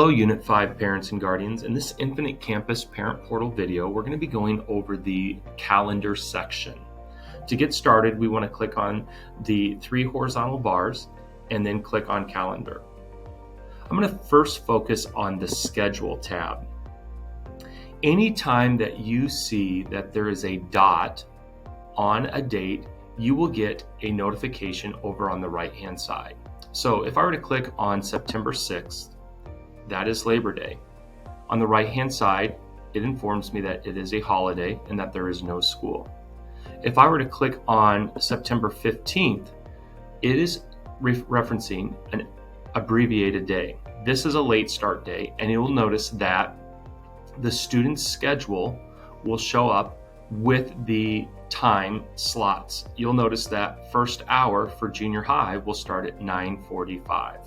Hello, Unit 5 parents and guardians. In this Infinite Campus Parent Portal video, we're going to be going over the calendar section. To get started, we want to click on the 3 horizontal bars and then click on Calendar. I'm going to first focus on the Schedule tab. Anytime that you see that there is a dot on a date, you will get a notification over on the right-hand side. So if I were to click on September 6th, that is Labor Day. On the right-hand side, it informs me that it is a holiday and that there is no school. If I were to click on September 15th, it is referencing an abbreviated day. This is a late start day, and you will notice that the student's schedule will show up with the time slots. You'll notice that first hour for junior high will start at 9:45.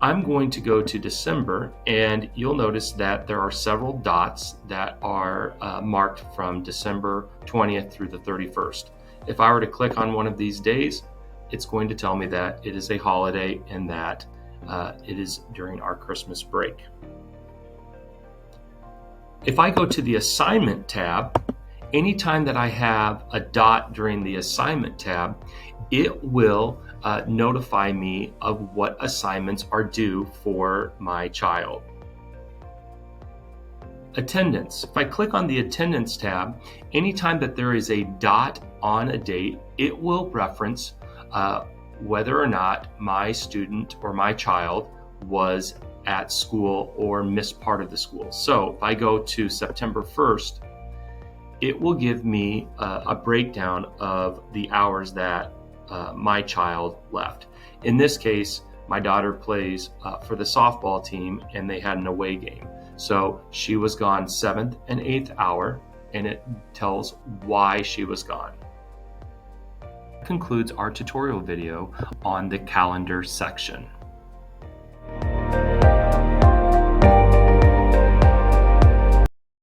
I'm going to go to December, and you'll notice that there are several dots that are marked from December 20th through the 31st. If I were to click on one of these days, it's going to tell me that it is a holiday and that it is during our Christmas break. If I go to the Assignment tab, anytime that I have a dot during the Assignment tab, it will notify me of what assignments are due for my child. Attendance. If I click on the Attendance tab, anytime that there is a dot on a date, it will reference whether or not my student or my child was at school or missed part of the school. So if I go to September 1st, it will give me a breakdown of the hours that my child left. In this case, my daughter plays for the softball team, and they had an away game. So she was gone 7th and 8th hour, and it tells why she was gone. That concludes our tutorial video on the calendar section.